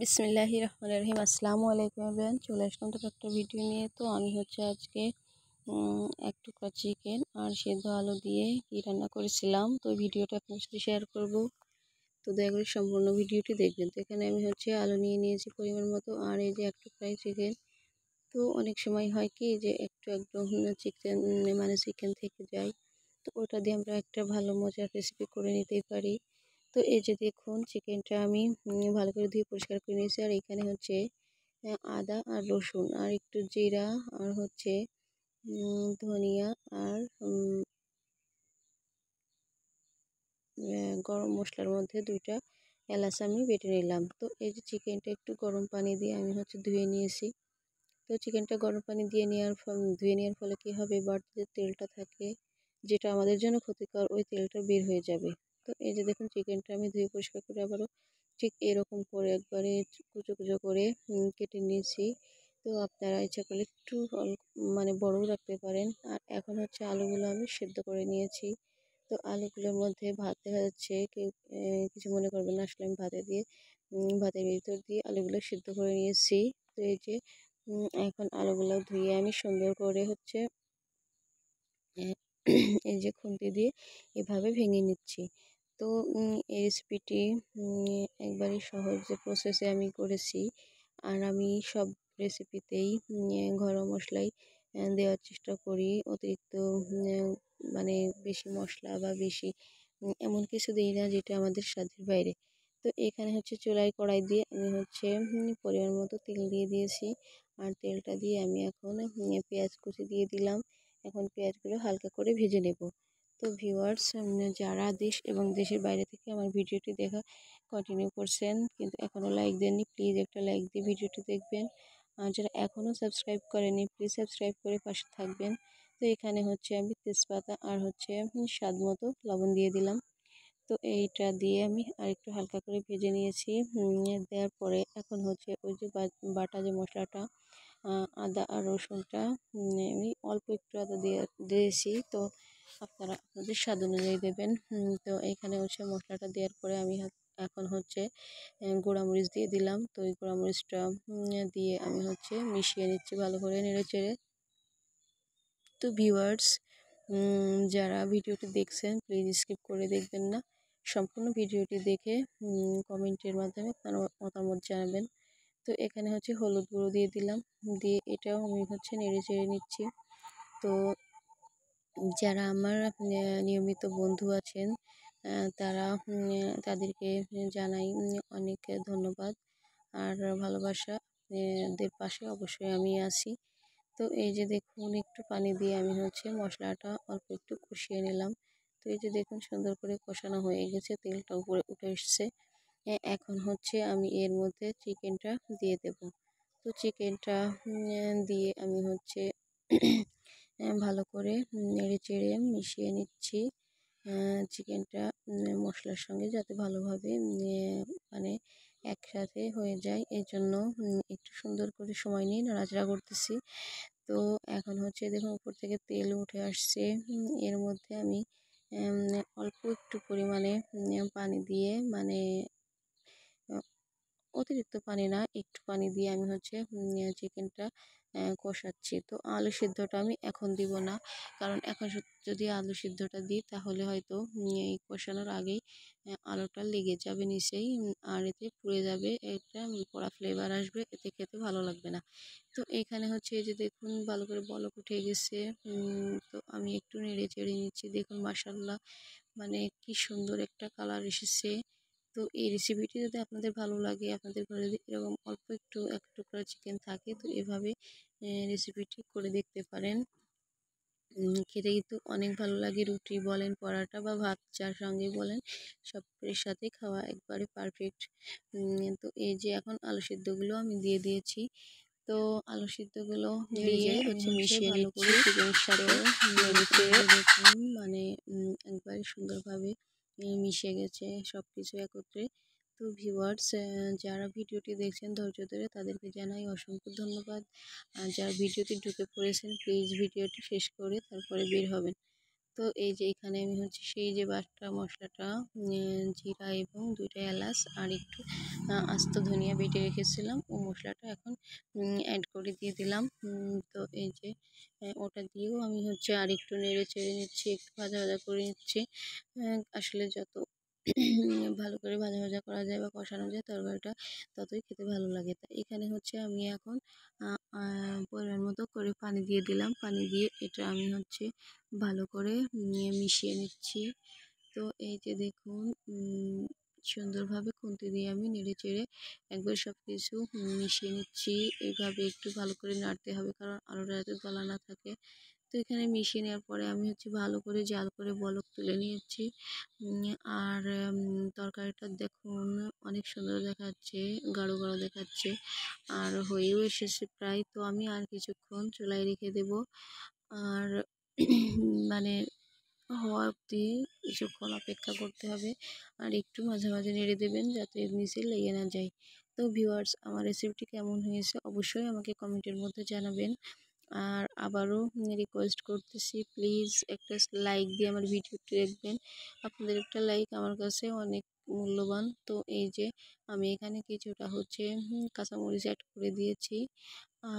বিসমিল্লাহির রহমানির রহিম। আসসালামু আলাইকুম এভরিওয়ান, চলে আসলাম তো একটা ভিডিও নিয়ে। তো আমি আজকে এক টুকরা চিকেন আর সেদ্ধ আলু দিয়ে কি রান্না করেছিলাম, তো ভিডিওটা আপনার সাথে শেয়ার করব। তো দয়া করে সম্পূর্ণ ভিডিওটি দেখবেন। তো এখানে আমি আলু নিয়ে নিয়েছি পরিমাণ মতো, আর এই যে এক টুকরাই চিকেন। তো অনেক সময় হয় কি যে একদম চিকেন চিকেন থেকে যায়, তো ওটা দিয়ে আমরা একটা ভালো মজার রেসিপি করে নিতেই পারি। তো এই যে দেখুন, চিকেনটা আমি ভালো করে ধুয়ে পরিষ্কার করে নিয়েছি। আর এখানে আদা আর রসুন আর একটু জিরা আর ধনিয়া আর গরম মশলার মধ্যে 2টা এলাচ আমি বেটে নিলাম। তো এই যে চিকেনটা একটু গরম পানি দিয়ে আমি ধুয়ে নিয়েছি। তো চিকেনটা গরম পানি দিয়ে ধুয়ে নেওয়ার ফলে কী হবে, বাড়তি যে তেলটা থাকে যেটা আমাদের জন্য ক্ষতিকর, ওই তেলটা বের হয়ে যাবে। তো এই যে দেখুন, চিকেনটা আমি ধুয়ে পরিষ্কার করে আবারও ঠিক এরকম করে একবারে কুচো কুচো করে কেটে নিয়েছি। তো আপনারা ইচ্ছা করলে একটু বড়ও রাখতে পারেন। আর এখন আলুগুলো আমি সেদ্ধ করে নিয়েছি। তো আলুগুলোর মধ্যে ভাত দেখা যাচ্ছে, কেউ কিছু মনে করবেন না, আসলে আমি ভাতের ভিতর দিয়ে আলুগুলো সেদ্ধ করে নিয়েছি। তো এই যে এখন আলুগুলো ধুয়ে আমি সুন্দর করে এই যে খুন্তি দিয়ে এভাবে ভেঙে নিচ্ছি। তো এই রেসিপিটি একবারই সহজ যে প্রসেসে আমি করেছি। আর আমি সব রেসিপিতেই ঘরোয়া মশলাই দেওয়ার চেষ্টা করি। অতিরিক্ত বেশি মশলা বা বেশি এমন কিছু দিই না যেটা আমাদের স্বাদের বাইরে। তো এখানে চুলায় কড়াই দিয়ে আমি পরিমাণ মতো তেল দিয়ে দিয়েছি। আর তেলটা দিয়ে আমি এখন পেঁয়াজ কুচি দিয়ে দিলাম। এখন পেঁয়াজগুলো হালকা করে ভেজে নেব। তো ভিউয়ার্স, যারা দেশ এবং দেশের বাইরে থেকে আমার ভিডিওটি দেখা কন্টিনিউ করছেন কিন্তু এখনও লাইক দেননি, প্লিজ একটা লাইক দিয়ে ভিডিওটি দেখবেন। আর যারা এখনও সাবস্ক্রাইব করেনি, প্লিজ সাবস্ক্রাইব করে পাশে থাকবেন। তো এখানে আমি তেজপাতা আর স্বাদ মতো লবণ দিয়ে দিলাম। তো এইটা দিয়ে আমি আরেকটু হালকা করে ভেজে নিয়েছি। দেওয়ার পরে এখন ওই যে বাটা যে মশলাটা, আদা আর রসুনটা আমি অল্প একটু আদা দিয়েছি। তো আপনারা আপনাদের স্বাদ অনুযায়ী দেবেন। তো এখানে মশলাটা দেওয়ার পরে আমি এখন গুঁড়ামরিচ দিয়ে দিলাম। তো এই গুঁড়ামরিচটা দিয়ে আমি মিশিয়ে নিচ্ছি ভালো করে নেড়ে চেড়ে। তো ভিউয়ার্স, যারা ভিডিওটি দেখছেন প্লিজ স্কিপ করে দেখবেন না, সম্পূর্ণ ভিডিওটি দেখে কমেন্টের মাধ্যমে আপনার মতামত জানাবেন। তো এখানে হলুদ গুঁড়ো দিয়ে দিলাম, দিয়ে এটাও আমি নেড়ে চেড়ে নিচ্ছি। তো যারা আমার নিয়মিত বন্ধু আছেন, তারা তাদেরকে জানাই অনেক ধন্যবাদ আর ভালোবাসা। দের পাশে অবশ্যই আমি আছি। তো এই যে দেখুন, একটু পানি দিয়ে আমি মশলাটা অল্প একটু কষিয়ে নিলাম। তো এই যে দেখুন, সুন্দর করে কষানো হয়ে গেছে, তেলটা উপরে উঠে এসছে। এখন আমি এর মধ্যে চিকেনটা দিয়ে দেব। তো চিকেনটা দিয়ে আমি ভালো করে নেড়ে চেড়ে মিশিয়ে নিচ্ছি। চিকেনটা মশলার সঙ্গে যাতে ভালোভাবে একসাথে হয়ে যায়, এই জন্য একটু সুন্দর করে সময় নিয়ে নাড়াচাড়া করতেছি। তো এখন দেখুন, উপর থেকে তেল উঠে আসছে। এর মধ্যে আমি অল্প একটু পরিমাণে পানি দিয়ে অতিরিক্ত পানি না, একটু পানি দিয়ে আমি চিকেনটা কষাচ্ছি। তো আলু সিদ্ধটা আমি এখন দিব না, কারণ এখন যদি আলু সিদ্ধটা দিই তাহলে হয়তো এই কষানোর আগেই আলুটা লেগে যাবে নিচেই, আর এতে পুড়ে যাবে, একটা পোড়া ফ্লেভার আসবে, এতে খেতে ভালো লাগবে না। তো এখানে এই যে দেখুন, ভালো করে বলক উঠে গেছে। তো আমি একটু নেড়ে চেড়ে নিচ্ছি। দেখুন মাশাআল্লাহ, কি সুন্দর একটা কালার এসেছে। তো এই রেসিপিটি যদি আপনাদের ভালো লাগে, আপনাদের ঘরে যদি এরকম অল্প একটু এক টুকরা চিকেন থাকে, তো এভাবে রেসিপিটি করে দেখতে পারেন। খেতে কিন্তু অনেক ভালো লাগে। রুটি বলেন, পরাটা বা ভাত যার সঙ্গে বলেন, সবের সাথে খাওয়া একবারে পারফেক্ট। তো এই যে এখন আলু সিদ্ধগুলো আমি দিয়ে দিয়েছি। তো আলু সিদ্ধগুলো দিয়ে মিশিয়ে ভালো করে চিকেনের সাথে একবারে সুন্দরভাবে মিশে গেছে সব কিছু একত্রে। তো ভিউয়ার্স, যারা ভিডিওটি দেখছেন ধৈর্য ধরে, তাদেরকে জানাই অসংখ্য ধন্যবাদ। আর যারা ভিডিওটি ঢুকে পড়েছেন, প্লিজ ভিডিওটি শেষ করে তারপরে বের হবেন। তো এই যে এখানে আমি হচ্ছে সেই যে বাটা মশলাটা, জিরা এবং 2টা এলাচ আর একটু আস্ত ধনিয়া বেটে রেখেছিলাম, ও মশলাটা এখন অ্যাড করে দিয়ে দিলাম। তো এই যে ওটা দিয়েও আমি হচ্ছে আর একটু নেড়ে চেড়ে নিচ্ছি, একটু ভাজা ভাজা করে নিচ্ছি। আসলে যত ভালো করে ভাজা ভাজা করা যায় বা কষানো যায় তরকারিটা, ততই খেতে ভালো লাগে। তাই এখানে হচ্ছে আমি এখন পরিমাণ মতো করে পানি দিয়ে দিলাম। পানি দিয়ে এটা আমি হচ্ছে ভালো করে মিশিয়ে নিচ্ছি। তো এই যে দেখুন, সুন্দরভাবে খুন্তি দিয়ে আমি নেড়ে চেড়ে একবার সব কিছু মিশিয়ে নিচ্ছি। এইভাবে একটু ভালো করে নাড়তে হবে, কারণ আলুটা যাতে গলা না থাকে। তো এখানে মিশিয়ে নেওয়ার পরে আমি হচ্ছে ভালো করে জাল করে বলক তুলে নিয়েছি। আর তরকারিটা দেখুন অনেক সুন্দর দেখাচ্ছে, গাঢ় গাঢ় দেখাচ্ছে, আর হয়েও এসেছে প্রায়। তো আমি আর কিছুক্ষণ চুলায় রেখে দেব। আর মানে হওয়া অবধি কিছুক্ষণ অপেক্ষা করতে হবে, আর একটু মাঝে মাঝে নেড়ে দেবেন যাতে নিচে লেগে না যায়। তো ভিউয়ার্স, আমার রেসিপিটি কেমন হয়েছে অবশ্যই আমাকে কমেন্টের মধ্যে জানাবেন। আর আবারও রিকোয়েস্ট করতেছি, প্লিজ একটা লাইক দিয়ে আমার ভিডিওটি দেখবেন। আপনাদের একটা লাইক আমার কাছে অনেক মূল্যবান। তো এই যে আমি এখানে কিছুটা হচ্ছে কাঁচামরিচ অ্যাড করে দিয়েছি।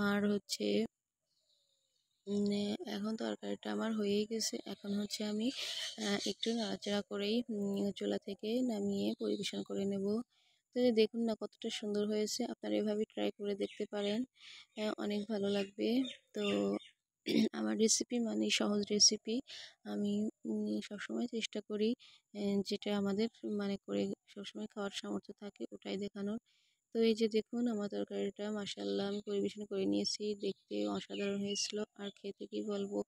আর হচ্ছে এখন তরকারিটা আমার হয়েই গেছে। এখন হচ্ছে আমি একটু নাড়াচাড়া করেই চুলা থেকে নামিয়ে পরিবেশন করে নেব। তো এই দেখুন না কতটা সুন্দর হয়েছে। আপনারা এভাবে ট্রাই করে দেখতে পারেন, অনেক ভালো লাগবে। তো আমার রেসিপি মানে সহজ রেসিপি। আমি সবসময় চেষ্টা করি যেটা আমাদের মানে করে সবসময় খাওয়ার সামর্থ্য থাকে ওটাই দেখানোর। তো এই যে দেখুন আমার তরকারিটা মাশাআল্লাহ আমি পরিবেশন করে নিয়েছি। দেখতে অসাধারণ হয়েছিল, আর খেতে কি বলবো,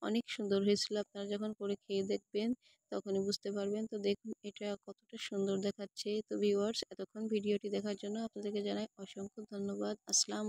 অনেক সুন্দর হয়েছিল। আপনারা যখন করে খেয়ে দেখবেন তখনই বুঝতে পারবেন। তো দেখুন এটা কতটা সুন্দর দেখাচ্ছে। তো ভিউয়ার্স, এতক্ষণ ভিডিওটি দেখার জন্য আপনাদেরকে জানাই অসংখ্য ধন্যবাদ। আসসালামু